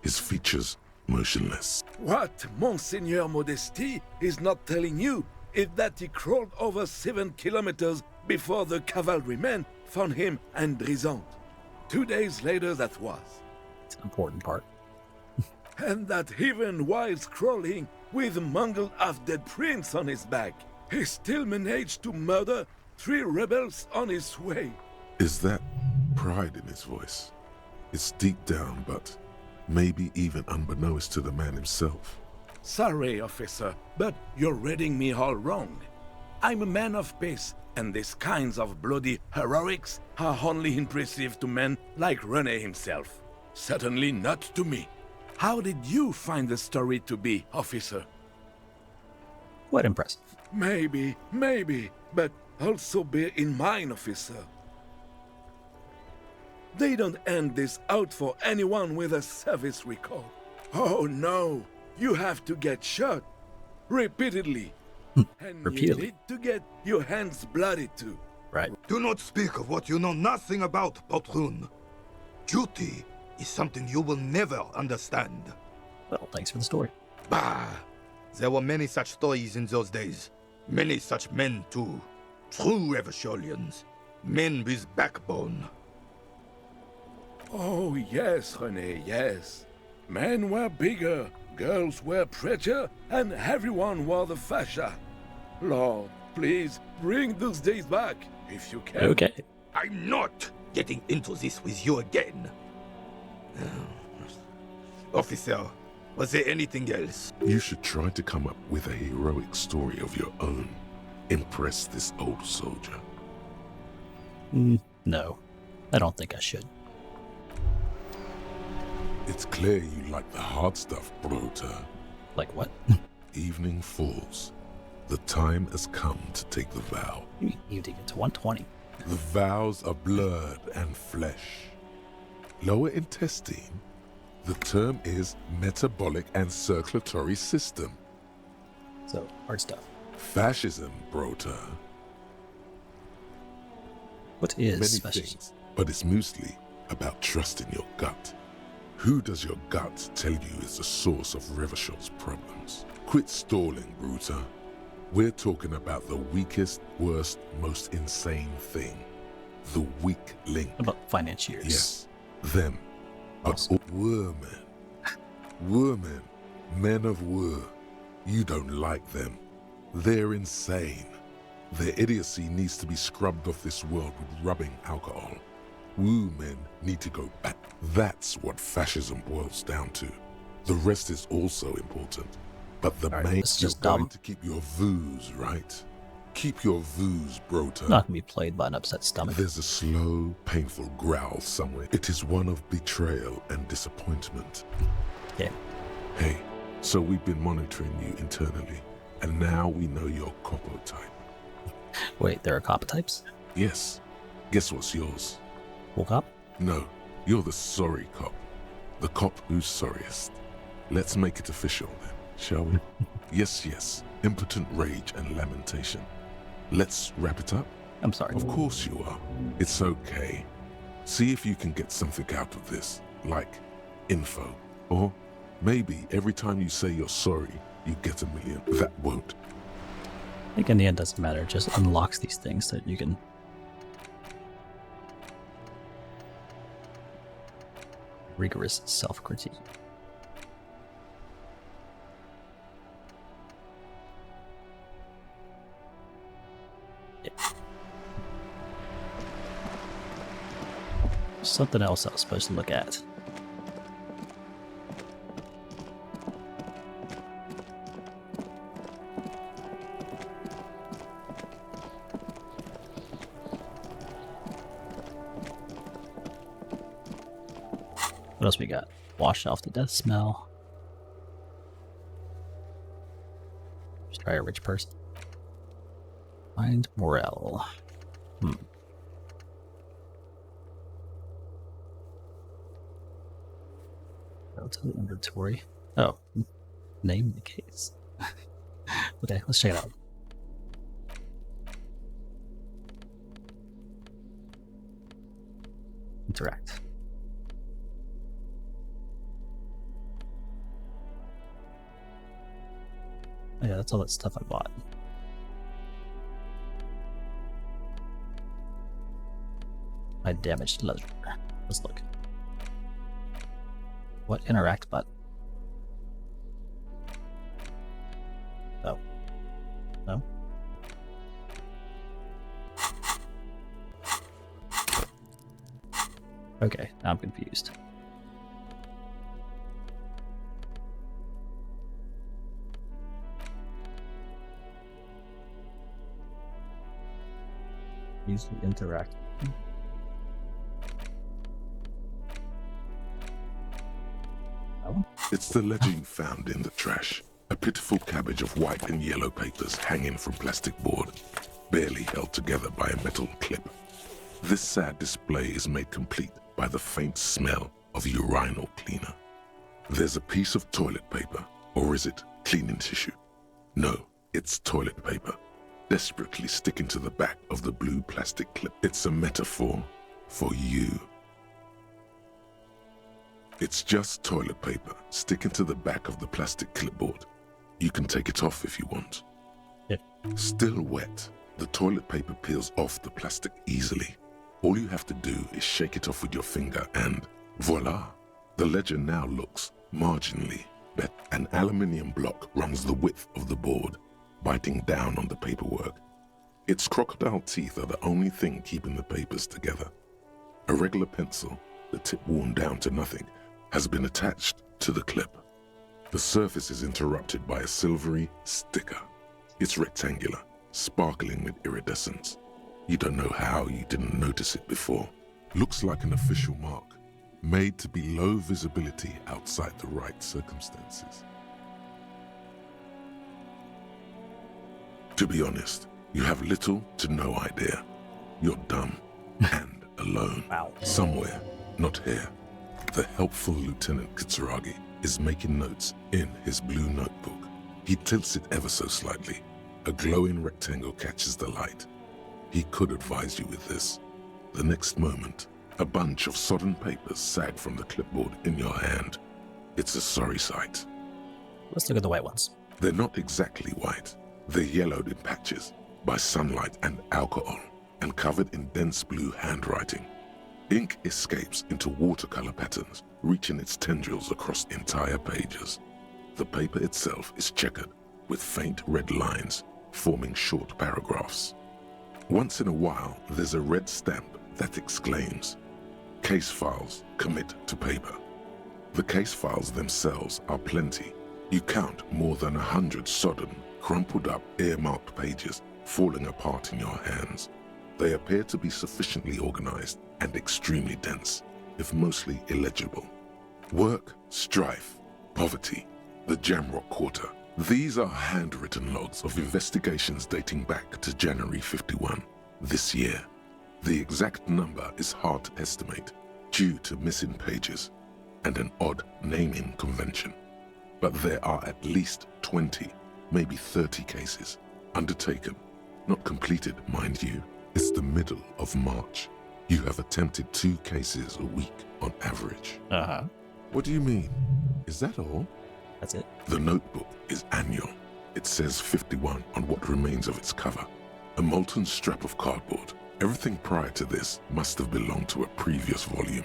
his features motionless. What Monseigneur Modesty is not telling you is that he crawled over 7 kilometers before the cavalrymen found him and Drisson. 2 days later that was. It's an important part. And that even while crawling with a mangled half-dead prince on his back, he still managed to murder 3 rebels on his way. Is that pride in his voice. It's deep down, but maybe even unbeknownst to the man himself. Sorry, officer, but you're reading me all wrong. I'm a man of peace, and these kinds of bloody heroics are only impressive to men like René himself. Certainly not to me. How did you find the story to be, officer? What impressive. Maybe, but also bear in mind, officer. They don't hand this out for anyone with a service record. Oh no, you have to get shot repeatedly. And Repeatedly. you need to get your hands bloody too. Right. Do not speak of what you know nothing about, Patron. Duty is something you will never understand. Well, thanks for the story. Bah! There were many such stories in those days. Many such men, too. True Eversholians. Men with backbone. Oh yes, René, yes. Men were bigger, girls were prettier, and everyone wore the fascia. Lord, please bring those days back, if you can. Okay. I'm not getting into this with you again. Officer, was there anything else? You should try to come up with a heroic story of your own. Impress this old soldier. No, I don't think I should. It's clear you like the hard stuff, Brota. Like what? Evening falls. The time has come to take the vow. You need to get to 120. The vows are blood and flesh. Lower intestine. The term is metabolic and circulatory system. So, hard stuff. Fascism, Brota. What is Many fascism? things, but it's mostly about trusting your gut. Who does your gut tell you is the source of Revachel's problems? Quit stalling, Bruta. We're talking about the weakest, worst, most insane thing. The weak link. What about financiers? Yes, them. But Awesome. Women. Women. Men of war. You don't like them. They're insane. Their idiocy needs to be scrubbed off this world with rubbing alcohol. Woo men need to go back. That's what fascism boils down to. The rest is also important. But the Alright, main this is you're just going dumb. to keep your vooze, right? Keep your vooze, Brota. Not gonna be played by an upset stomach. There's a slow, painful growl somewhere. It is one of betrayal and disappointment. Okay. Hey, so we've been monitoring you internally, and now we know your Copo type. Wait, there are copper types? Yes. Guess what's yours? Full cop? No, you're the sorry cop. The cop who's sorriest. Let's make it official then, shall we? Yes. Impotent rage and lamentation. Let's wrap it up? I'm sorry. Of course you are. It's okay. See if you can get something out of this, like info. Or maybe every time you say you're sorry, you get $1 million. That won't. I think in the end doesn't matter. It just unlocks these things so that you can... rigorous self-critique. Yeah. Something else I was supposed to look at. What else we got? Wash off the death smell. Just try a rich person. Find morale. Go to the inventory. Oh, name the case. Okay, let's check it out. Interact. Oh yeah, that's all that stuff I bought. I damaged leather. Let's look. What interact button? Oh. No? Okay, now I'm confused. Use the interact. It's the ledger you found in the trash. A pitiful cabbage of white and yellow papers hanging from plastic board, barely held together by a metal clip. This sad display is made complete by the faint smell of urinal cleaner. There's a piece of toilet paper, or is it cleaning tissue? No, it's toilet paper, desperately sticking to the back of the blue plastic clip. It's a metaphor for you. It's just toilet paper sticking to the back of the plastic clipboard. You can take it off if you want. Yeah. Still wet, the toilet paper peels off the plastic easily. All you have to do is shake it off with your finger and voila! The ledger now looks marginally better. An aluminium block runs the width of the board, biting down on the paperwork. Its crocodile teeth are the only thing keeping the papers together. A regular pencil, the tip worn down to nothing, has been attached to the clip. The surface is interrupted by a silvery sticker. It's rectangular, sparkling with iridescence. You don't know how you didn't notice it before. Looks like an official mark, made to be low visibility outside the right circumstances. To be honest, you have little to no idea. You're dumb and alone. Wow. Somewhere, not here. The helpful Lieutenant Kitsuragi is making notes in his blue notebook. He tilts it ever so slightly. A glowing rectangle catches the light. He could advise you with this. The next moment, a bunch of sodden papers sag from the clipboard in your hand. It's a sorry sight. Let's look at the white ones. They're not exactly white. They're yellowed in patches by sunlight and alcohol, and covered in dense blue handwriting. Ink escapes into watercolor patterns, reaching its tendrils across entire pages. The paper itself is checkered, with faint red lines, forming short paragraphs. Once in a while, there's a red stamp that exclaims, "Case files commit to paper." The case files themselves are plenty. You count more than 100 sodden, crumpled up, earmarked pages falling apart in your hands. They appear to be sufficiently organized and extremely dense, if mostly illegible. Work, strife, poverty, the Jamrock Quarter. These are handwritten logs of investigations dating back to January 51, this year. The exact number is hard to estimate due to missing pages and an odd naming convention. But there are at least 20, maybe 30 cases undertaken, not completed, mind you. It's the middle of March. You have attempted 2 cases a week on average. Uh-huh. What do you mean? Is that all? That's it. The notebook is annual. It says 51 on what remains of its cover. A molten strap of cardboard. Everything prior to this must have belonged to a previous volume.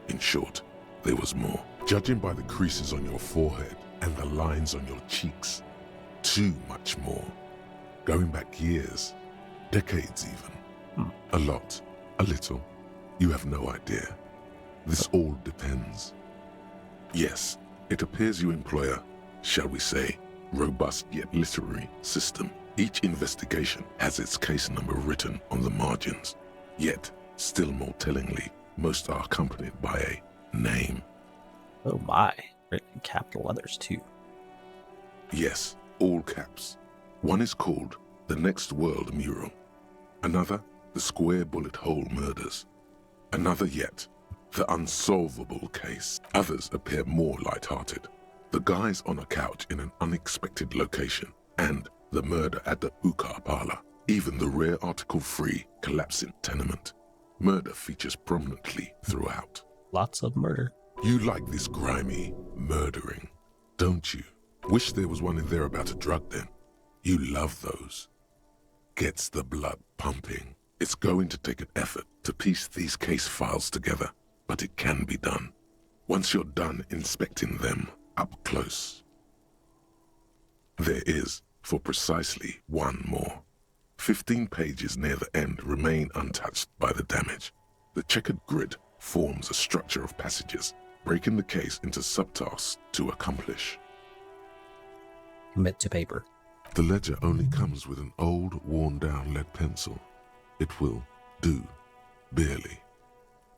In short, there was more. Judging by the creases on your forehead and the lines on your cheeks, too much more. Going back years, decades even. A lot, a little. You have no idea. This all depends. Yes, it appears you employ a, shall we say, robust yet literary system. Each investigation has its case number written on the margins. Yet, still more tellingly, most are accompanied by a name. Oh my. Written in capital letters too. Yes, all caps. One is called The Next World Mural. Another, The Square Bullet Hole Murders. Another yet, The Unsolvable Case. Others appear more light-hearted. The guys on a couch in an unexpected location, and the murder at the hookah parlor. Even the rare article-free collapsing tenement. Murder features prominently throughout. Lots of murder. You like this grimy murdering, don't you? Wish there was one in there about a drug den. You love those. Gets the blood pumping. It's going to take an effort to piece these case files together, but it can be done. Once you're done inspecting them up close. There is, for precisely one more. 15 pages near the end remain untouched by the damage. The checkered grid forms a structure of passages, breaking the case into subtasks to accomplish. Commit to paper. The ledger only comes with an old, worn-down lead pencil. It will do, barely.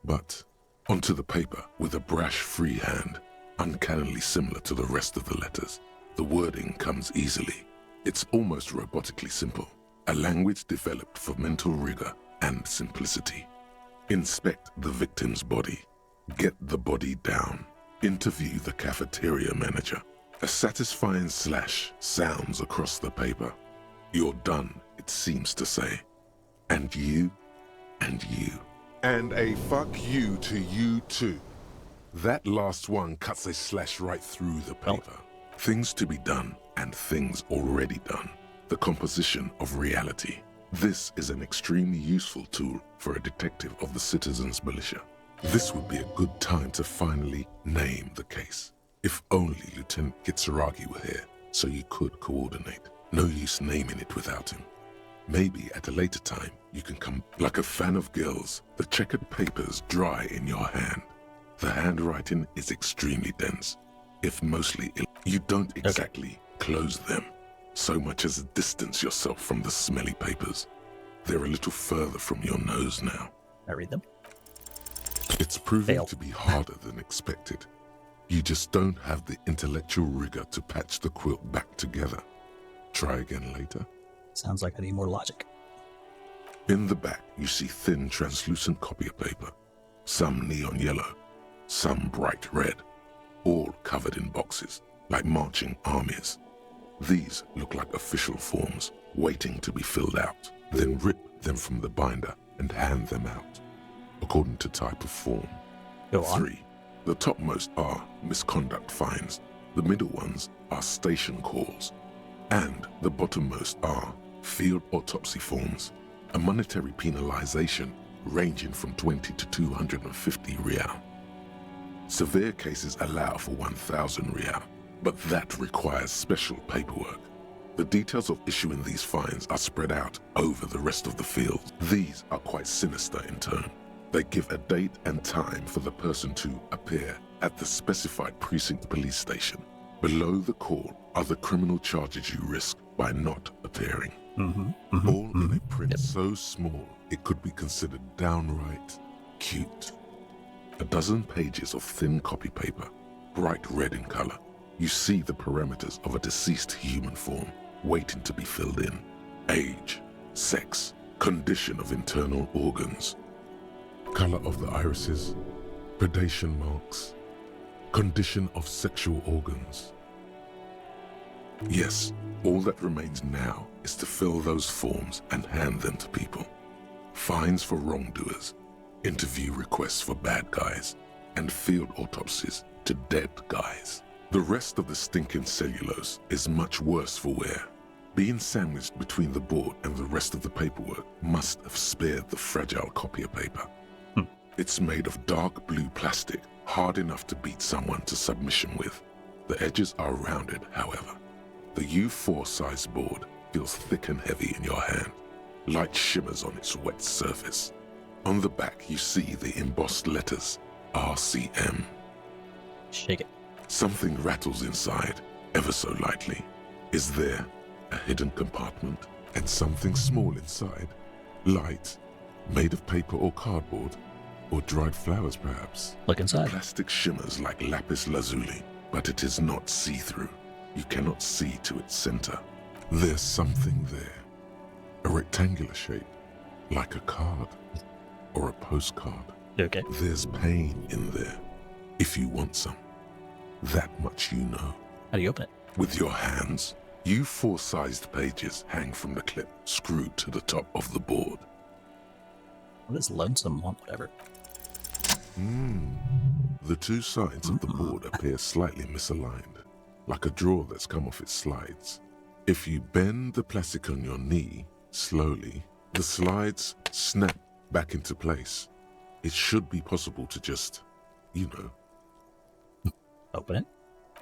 But onto the paper with a brash free hand, uncannily similar to the rest of the letters. The wording comes easily. It's almost robotically simple, a language developed for mental rigor and simplicity. Inspect the victim's body. Get the body down. Interview the cafeteria manager. A satisfying slash sounds across the paper. You're done, it seems to say. And you, and you. And a fuck you to you too. That last one cuts a slash right through the paper. Things to be done and things already done. The composition of reality. This is an extremely useful tool for a detective of the Citizens Militia. This would be a good time to finally name the case. If only Lieutenant Kitsuragi were here, so you could coordinate. No use naming it without him. Maybe at a later time, you can come like a fan of girls, the checkered papers dry in your hand. The handwriting is extremely dense, if mostly ill. You don't exactly close them, so much as distance yourself from the smelly papers. They're a little further from your nose now. I read them. It's proving Fail. to be harder than expected. You just don't have the intellectual rigor to patch the quilt back together. Try again later. Sounds like I need more logic. In the back, you see thin, translucent copier paper. Some neon yellow, some bright red, all covered in boxes, like marching armies. These look like official forms, waiting to be filled out. Then rip them from the binder and hand them out, according to type of form. Go on. 3. The topmost are misconduct fines, the middle ones are station calls, and the bottommost are field autopsy forms, a monetary penalization ranging from 20 to 250 real. Severe cases allow for 1,000 real, but that requires special paperwork. The details of issuing these fines are spread out over the rest of the field. These are quite sinister in turn. They give a date and time for the person to appear at the specified precinct police station. Below the call are the criminal charges you risk by not appearing. All in a print so small it could be considered downright cute. A dozen pages of thin copy paper, bright red in color. You see the parameters of a deceased human form waiting to be filled in. Age, sex, condition of internal organs, color of the irises, predation marks, condition of sexual organs. Yes, all that remains now is to fill those forms and hand them to people. Fines for wrongdoers, interview requests for bad guys, and field autopsies to dead guys. The rest of the stinking cellulose is much worse for wear. Being sandwiched between the board and the rest of the paperwork must have spared the fragile copier paper. It's made of dark blue plastic, hard enough to beat someone to submission with. The edges are rounded, however. The U4 size board feels thick and heavy in your hand. Light shimmers on its wet surface. On the back, you see the embossed letters, RCM. Shake it. Something rattles inside, ever so lightly. Is there a hidden compartment and something small inside? Light, made of paper or cardboard, or dried flowers perhaps? Look inside. Plastic shimmers like lapis lazuli, but it is not see-through. You cannot see to its center. There's something there. A rectangular shape, like a card or a postcard. Okay. There's pain in there, if you want some. That much you know. How do you open it? With your hands, U4-sized pages hang from the clip screwed to the top of the board. What is lonesome want, whatever? The two sides of the board appear slightly misaligned, like a drawer that's come off its slides. If you bend the plastic on your knee slowly, the slides snap back into place. It should be possible to just, Open it.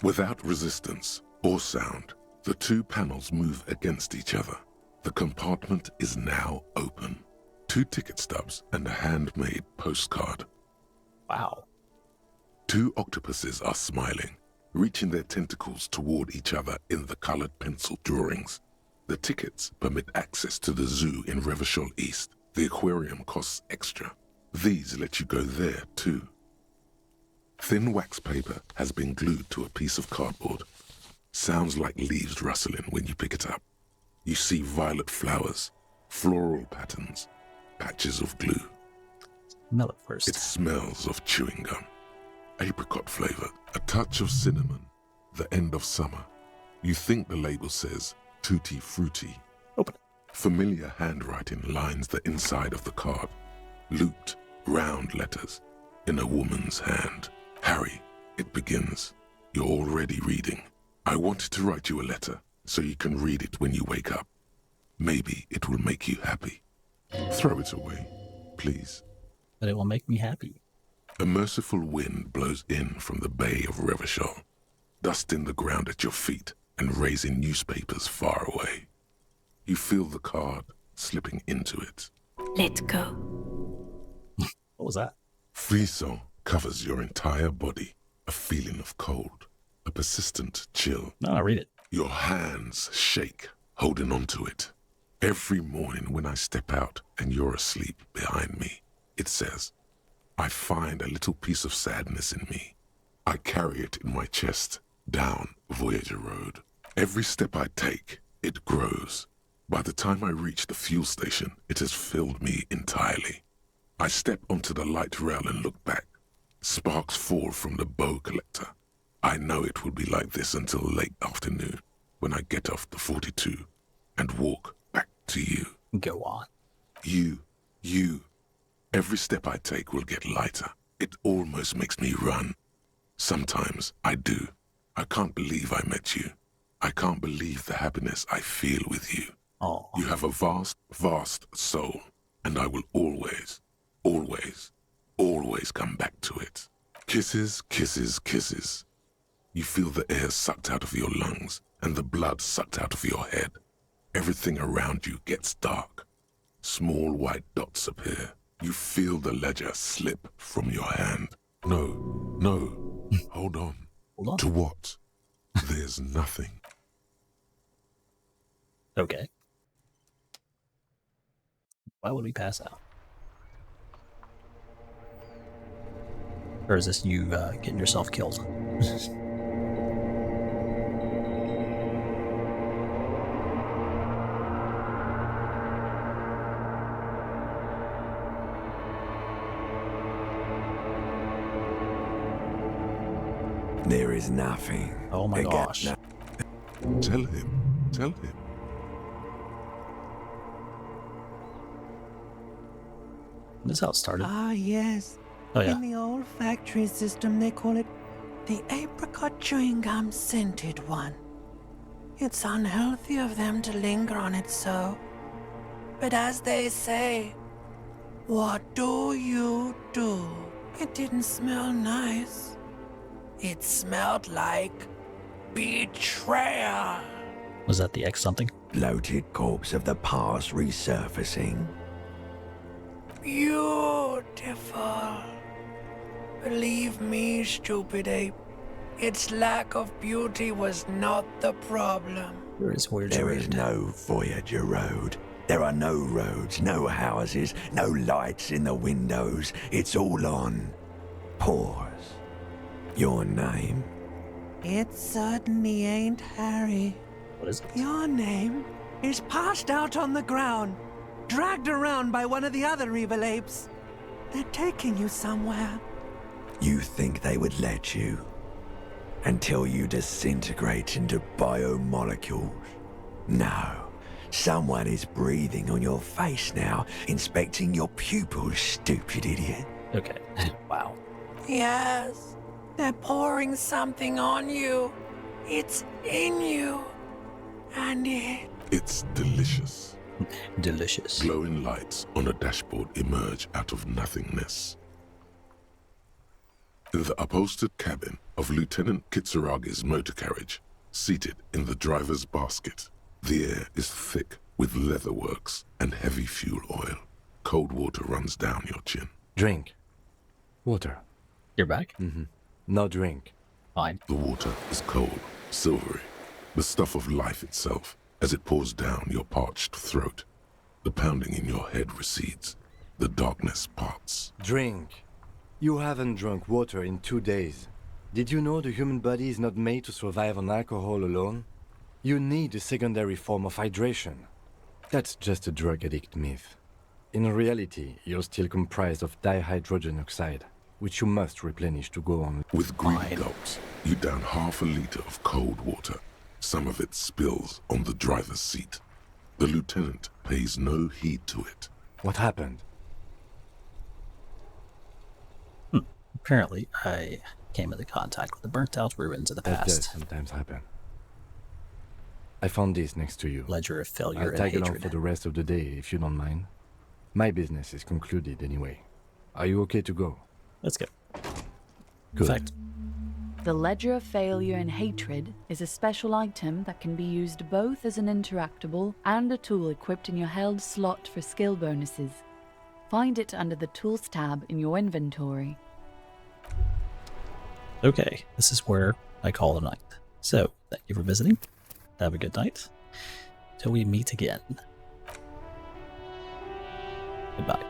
without resistance or sound, the two panels move against each other. The compartment is now open. 2 ticket stubs and a handmade postcard. Wow. 2 octopuses are smiling, reaching their tentacles toward each other in the colored pencil drawings. The tickets permit access to the zoo in Revachol East. The aquarium costs extra. These let you go there too. Thin wax paper has been glued to a piece of cardboard. Sounds like leaves rustling when you pick it up. You see violet flowers, floral patterns, patches of glue. Smell it first. It smells of chewing gum. Apricot flavor, a touch of cinnamon, the end of summer. You think the label says tutti frutti. Open it. Familiar handwriting lines the inside of the card. Looped, round letters in a woman's hand. Harry, it begins. You're already reading. I wanted to write you a letter so you can read it when you wake up. Maybe it will make you happy. Throw it away, please. But it will make me happy. A merciful wind blows in from the bay of Revachol, dusting the ground at your feet and raising newspapers far away. You feel the card slipping into it. Let go. What was that? Frisson covers your entire body, a feeling of cold, a persistent chill. No, read it. Your hands shake, holding onto it. Every morning when I step out and you're asleep behind me, it says, I find a little piece of sadness in me. I carry it in my chest, down Voyager Road. Every step I take, it grows. By the time I reach the fuel station, it has filled me entirely. I step onto the light rail and look back. Sparks fall from the bow collector. I know it will be like this until late afternoon, when I get off the 42 and walk back to you. Go on. You. Every step I take will get lighter. It almost makes me run. Sometimes I do. I can't believe I met you. I can't believe the happiness I feel with you. Oh. You have a vast, vast soul, and I will always, always, always come back to it. Kisses, kisses, kisses. You feel the air sucked out of your lungs and the blood sucked out of your head. Everything around you gets dark. Small white dots appear. You feel the ledger slip from your hand. No, hold on. Hold on. To what? There's nothing. Okay. Why would we pass out? Or is this you getting yourself killed? There is nothing. Oh my gosh. Tell him. This is how it started. Ah, yes. Oh yeah. In the old factory system, they call it the apricot chewing gum scented one. It's unhealthy of them to linger on it so. But as they say, what do you do? It didn't smell nice. It smelled like betrayal. Was that the X something? Bloated corpse of the past resurfacing. Beautiful. Believe me, stupid ape, its lack of beauty was not the problem. Where is Voyager There Road? is no Voyager Road. There are no roads, no houses, no lights in the windows. It's all on pause. Your name? It certainly ain't Harry. What is it? Your name is passed out on the ground, dragged around by one of the other evil apes. They're taking you somewhere. You think they would let you? Until you disintegrate into biomolecules? No. Someone is breathing on your face now, inspecting your pupils, stupid idiot. Okay. Wow. Yes, they're pouring something on you. It's in you. And It's delicious. Delicious. Glowing lights on a dashboard emerge out of nothingness. In the upholstered cabin of Lieutenant Kitsuragi's motor carriage, seated in the driver's basket, the air is thick with leatherworks and heavy fuel oil. Cold water runs down your chin. Drink. Water. You're back? Mm-hmm. No drink. Fine. The water is cold, silvery, the stuff of life itself, as it pours down your parched throat. The pounding in your head recedes. The darkness parts. Drink. You haven't drunk water in 2 days. Did you know the human body is not made to survive on alcohol alone? You need a secondary form of hydration. That's just a drug addict myth. In reality, you're still comprised of dihydrogen oxide, which you must replenish to go on. With greedy gulps, you down half a liter of cold water. Some of it spills on the driver's seat. The lieutenant pays no heed to it. What happened? Apparently, I came into contact with the burnt-out ruins of the That does past. sometimes happen. I found this next to you. Ledger of failure I'll and tag along hatred. for the rest of the day if you don't mind. My business is concluded anyway. Are you okay to go? Let's go. Good. In fact, The Ledger of Failure and Hatred is a special item that can be used both as an interactable and a tool equipped in your held slot for skill bonuses. Find it under the Tools tab in your inventory. okay, this is where I call it a night. So, thank you for visiting. Have a good night. Till we meet again. Goodbye.